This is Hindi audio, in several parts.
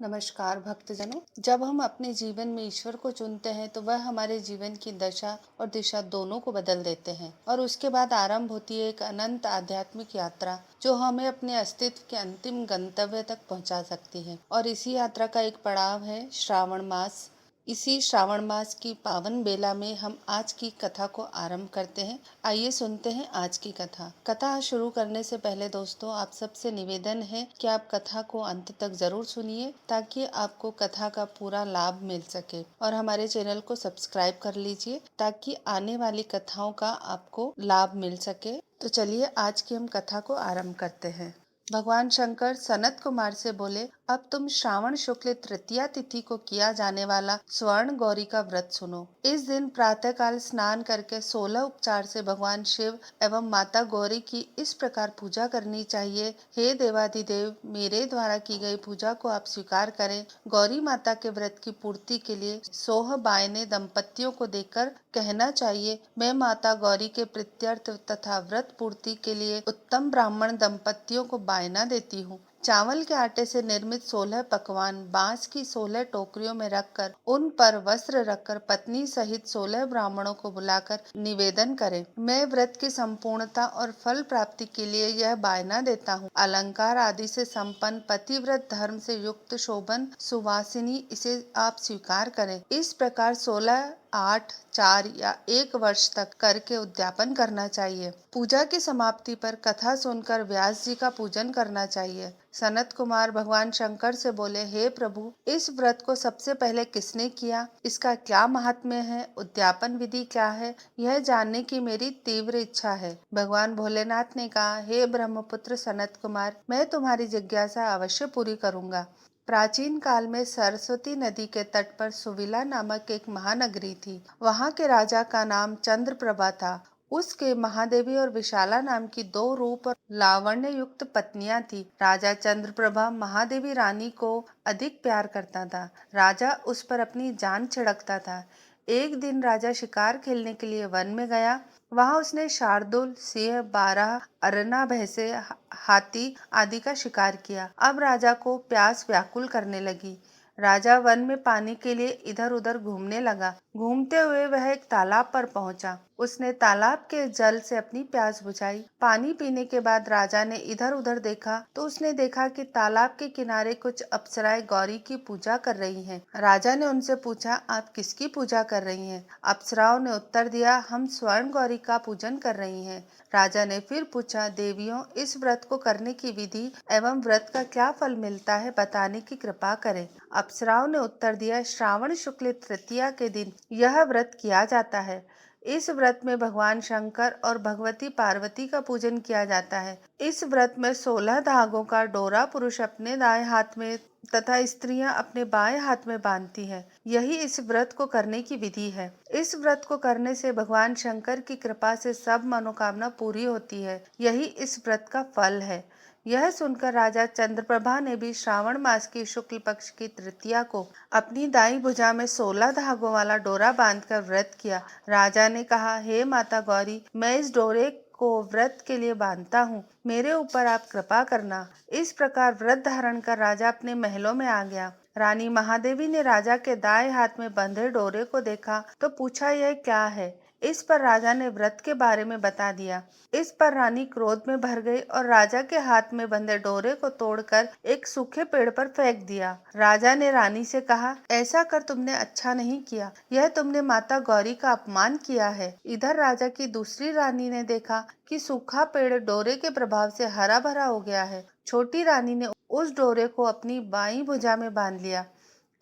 नमस्कार भक्तजनों। जब हम अपने जीवन में ईश्वर को चुनते हैं तो वह हमारे जीवन की दशा और दिशा दोनों को बदल देते हैं और उसके बाद आरंभ होती है एक अनंत आध्यात्मिक यात्रा जो हमें अपने अस्तित्व के अंतिम गंतव्य तक पहुंचा सकती है। और इसी यात्रा का एक पड़ाव है श्रावण मास। इसी श्रावण मास की पावन बेला में हम आज की कथा को आरंभ करते हैं। आइए सुनते हैं आज की कथा। कथा शुरू करने से पहले दोस्तों आप सबसे निवेदन है कि आप कथा को अंत तक जरूर सुनिए ताकि आपको कथा का पूरा लाभ मिल सके, और हमारे चैनल को सब्सक्राइब कर लीजिए ताकि आने वाली कथाओं का आपको लाभ मिल सके। तो चलिए आज की हम कथा को आरंभ करते हैं। भगवान शंकर सनत कुमार से बोले, अब तुम श्रावण शुक्ल तृतीया तिथि को किया जाने वाला स्वर्ण गौरी का व्रत सुनो। इस दिन प्रातःकाल स्नान करके 16 उपचार से भगवान शिव एवं माता गौरी की इस प्रकार पूजा करनी चाहिए। हे देवाधिदेव, मेरे द्वारा की गई पूजा को आप स्वीकार करें। गौरी माता के व्रत की पूर्ति के लिए सोह बायने दंपतियों को देकर कहना चाहिए, मैं माता गौरी के प्रीत्यर्थ तथा व्रत पूर्ति के लिए उत्तम ब्राह्मण दंपतियों को बायना देती हूँ। चावल के आटे से निर्मित 16 पकवान बांस की 16 टोकरियों में रखकर उन पर वस्त्र रखकर पत्नी सहित 16 ब्राह्मणों को बुलाकर निवेदन करें, मैं व्रत की संपूर्णता और फल प्राप्ति के लिए यह बायना देता हूँ। अलंकार आदि से संपन्न पतिव्रत धर्म से युक्त शोभन सुवासिनी इसे आप स्वीकार करें। इस प्रकार 16, 8, 4 या 1 वर्ष तक करके उद्यापन करना चाहिए। पूजा की समाप्ति पर कथा सुनकर व्यास जी का पूजन करना चाहिए। सनत कुमार भगवान शंकर से बोले, हे प्रभु, इस व्रत को सबसे पहले किसने किया, इसका क्या महात्म्य है, उद्यापन विधि क्या है, यह जानने की मेरी तीव्र इच्छा है। भगवान भोलेनाथ ने कहा, हे ब्रह्मपुत्र सनत कुमार, मैं तुम्हारी जिज्ञासा अवश्य पूरी करूंगा। प्राचीन काल में सरस्वती नदी के तट पर सुविला नामक एक महानगरी थी। वहाँ के राजा का नाम चंद्रप्रभा था। उसके महादेवी और विशाला नाम की 2 रूप और लावण्य युक्त पत्नियां थी। राजा चंद्रप्रभा महादेवी रानी को अधिक प्यार करता था। राजा उस पर अपनी जान छिड़कता था। एक दिन राजा शिकार खेलने के लिए वन में गया। वहां उसने शार्दुल, सिंह, बारह, अरना, भैंसे, हाथी आदि का शिकार किया। अब राजा को प्यास व्याकुल करने लगी। राजा वन में पानी के लिए इधर उधर घूमने लगा। घूमते हुए वह एक तालाब पर पहुंचा। उसने तालाब के जल से अपनी प्यास बुझाई। पानी पीने के बाद राजा ने इधर उधर देखा तो उसने देखा कि तालाब के किनारे कुछ अप्सराएं गौरी की पूजा कर रही हैं। राजा ने उनसे पूछा, आप किसकी पूजा कर रही हैं? अप्सराओं ने उत्तर दिया, हम स्वर्ण गौरी का पूजन कर रही हैं। राजा ने फिर पूछा, देवियों, इस व्रत को करने की विधि एवं व्रत का क्या फल मिलता है, बताने की कृपा करें। अप्सराओं ने उत्तर दिया, श्रावण शुक्ल तृतीया के दिन यह व्रत किया जाता है। इस व्रत में भगवान शंकर और भगवती पार्वती का पूजन किया जाता है। इस व्रत में 16 धागों का डोरा पुरुष अपने दाएं हाथ में तथा स्त्रियां अपने बाएं हाथ में बांधती हैं। यही इस व्रत को करने की विधि है। इस व्रत को करने से भगवान शंकर की कृपा से सब मनोकामना पूरी होती है। यही इस व्रत का फल है। यह सुनकर राजा चंद्रप्रभा ने भी श्रावण मास की शुक्ल पक्ष की तृतीया को अपनी दाई भुजा में 16 धागों वाला डोरा बांधकर व्रत किया। राजा ने कहा, हे माता गौरी, मैं इस डोरे को व्रत के लिए बांधता हूँ, मेरे ऊपर आप कृपा करना। इस प्रकार व्रत धारण कर राजा अपने महलों में आ गया। रानी महादेवी ने राजा के दाएं हाथ में बंधे डोरे को देखा तो पूछा, यह क्या है? इस पर राजा ने व्रत के बारे में बता दिया। इस पर रानी क्रोध में भर गई और राजा के हाथ में बंधे डोरे को तोड़कर एक सूखे पेड़ पर फेंक दिया। राजा ने रानी से कहा, ऐसा कर तुमने अच्छा नहीं किया, यह तुमने माता गौरी का अपमान किया है। इधर राजा की दूसरी रानी ने देखा कि सूखा पेड़ डोरे के प्रभाव से हरा भरा हो गया है। छोटी रानी ने उस डोरे को अपनी बाईं भुजा में बांध लिया।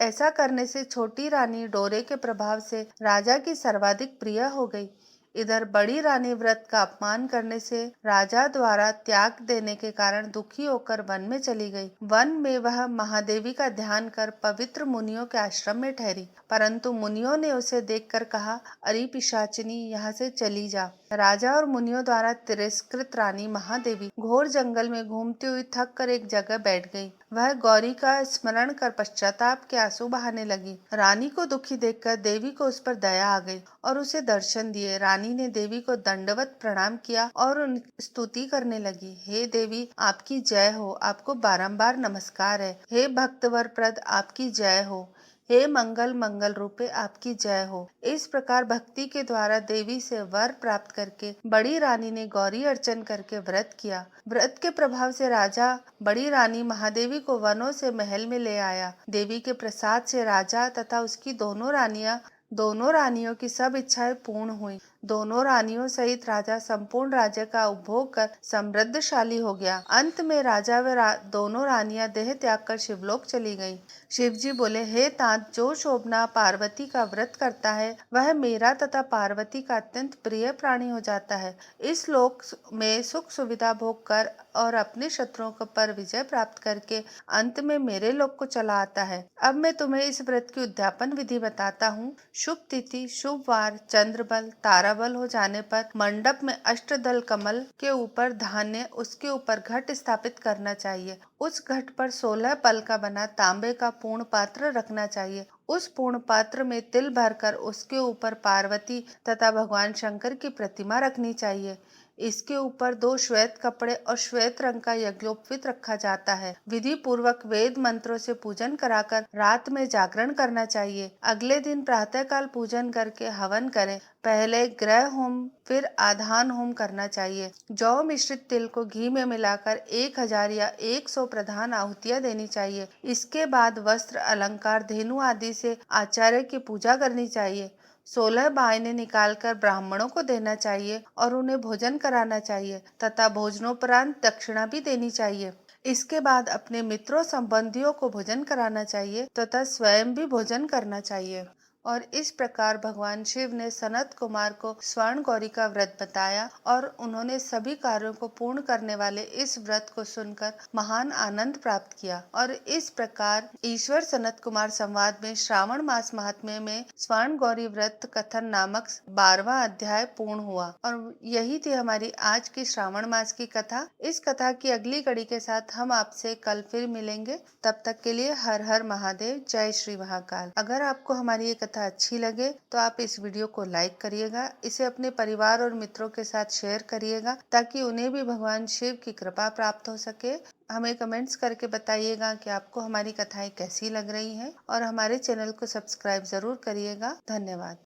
ऐसा करने से छोटी रानी डोरे के प्रभाव से राजा की सर्वाधिक प्रिय हो गई। इधर बड़ी रानी व्रत का अपमान करने से राजा द्वारा त्याग देने के कारण दुखी होकर वन में चली गई। वन में वह महादेवी का ध्यान कर पवित्र मुनियों के आश्रम में ठहरी, परंतु मुनियों ने उसे देखकर कहा, अरे पिशाचिनी, यहाँ से चली जा। राजा और मुनियों द्वारा तिरस्कृत रानी महादेवी घोर जंगल में घूमती हुई थक कर एक जगह बैठ गई। वह गौरी का स्मरण कर पश्चाताप के आंसू बहाने लगी। रानी को दुखी देखकर देवी को उस पर दया आ गई और उसे दर्शन दिए। रानी रानी ने देवी को दंडवत प्रणाम किया और स्तुति करने लगी। हे देवी, आपकी जय हो, आपको बारंबार नमस्कार है। हे भक्तवर प्रद, आपकी जय हो। हे मंगल मंगल रूपे, आपकी जय हो। इस प्रकार भक्ति के द्वारा देवी से वर प्राप्त करके बड़ी रानी ने गौरी अर्चन करके व्रत किया। व्रत के प्रभाव से राजा बड़ी रानी महादेवी को वनों से महल में ले आया। देवी के प्रसाद से राजा तथा उसकी दोनों रानियों की सब इच्छाएं पूर्ण हुई। दोनों रानियों सहित राजा संपूर्ण राज्य का उपभोग कर समृद्धशाली हो गया। अंत में राजा व दोनों रानियां देह त्याग कर शिवलोक चली गईं। शिव जी बोले, हे तात, जो शोभना पार्वती का व्रत करता है वह मेरा तथा पार्वती का अत्यंत प्रिय प्राणी हो जाता है। इस लोक में सुख सुविधा भोग कर और अपने शत्रुओं पर विजय प्राप्त करके अंत में मेरे लोक को चला आता है। अब मैं तुम्हें इस व्रत की उद्यापन विधि बताता हूँ। शुभ तिथि, शुभ वार, चंद्रबल, ताराबल हो जाने पर मंडप में अष्टदल कमल के ऊपर धान्य, उसके ऊपर घट स्थापित करना चाहिए। उस घट पर 16 पल का बना तांबे का पूर्ण पात्र रखना चाहिए। उस पूर्ण पात्र में तिल भरकर उसके ऊपर पार्वती तथा भगवान शंकर की प्रतिमा रखनी चाहिए। इसके ऊपर 2 श्वेत कपड़े और श्वेत रंग का यज्ञोपवीत रखा जाता है। विधि पूर्वक वेद मंत्रों से पूजन कराकर रात में जागरण करना चाहिए। अगले दिन प्रातःकाल पूजन करके हवन करें। पहले ग्रह होम फिर आधान होम करना चाहिए। जौ मिश्रित तिल को घी में मिलाकर 1000 या 100 प्रधान आहुतियां देनी चाहिए। इसके बाद वस्त्र, अलंकार, धेनु आदि से आचार्य की पूजा करनी चाहिए। 16 बायने निकालकर ब्राह्मणों को देना चाहिए और उन्हें भोजन कराना चाहिए तथा भोजनोपरांत दक्षिणा भी देनी चाहिए। इसके बाद अपने मित्रों संबंधियों को भोजन कराना चाहिए तथा स्वयं भी भोजन करना चाहिए। और इस प्रकार भगवान शिव ने सनत कुमार को स्वर्ण गौरी का व्रत बताया और उन्होंने सभी कार्यों को पूर्ण करने वाले इस व्रत को सुनकर महान आनंद प्राप्त किया। और इस प्रकार ईश्वर सनत कुमार संवाद में श्रावण मास महात्म्य में स्वर्ण गौरी व्रत कथन नामक 12वां अध्याय पूर्ण हुआ। और यही थी हमारी आज की श्रावण मास की कथा। इस कथा की अगली कड़ी के साथ हम आपसे कल फिर मिलेंगे। तब तक के लिए हर हर महादेव, जय श्री महाकाल। अगर आपको हमारी ये कथा अच्छी लगे तो आप इस वीडियो को लाइक करिएगा, इसे अपने परिवार और मित्रों के साथ शेयर करिएगा ताकि उन्हें भी भगवान शिव की कृपा प्राप्त हो सके। हमें कमेंट्स करके बताइएगा कि आपको हमारी कथाएं कैसी लग रही हैं और हमारे चैनल को सब्सक्राइब जरूर करिएगा। धन्यवाद।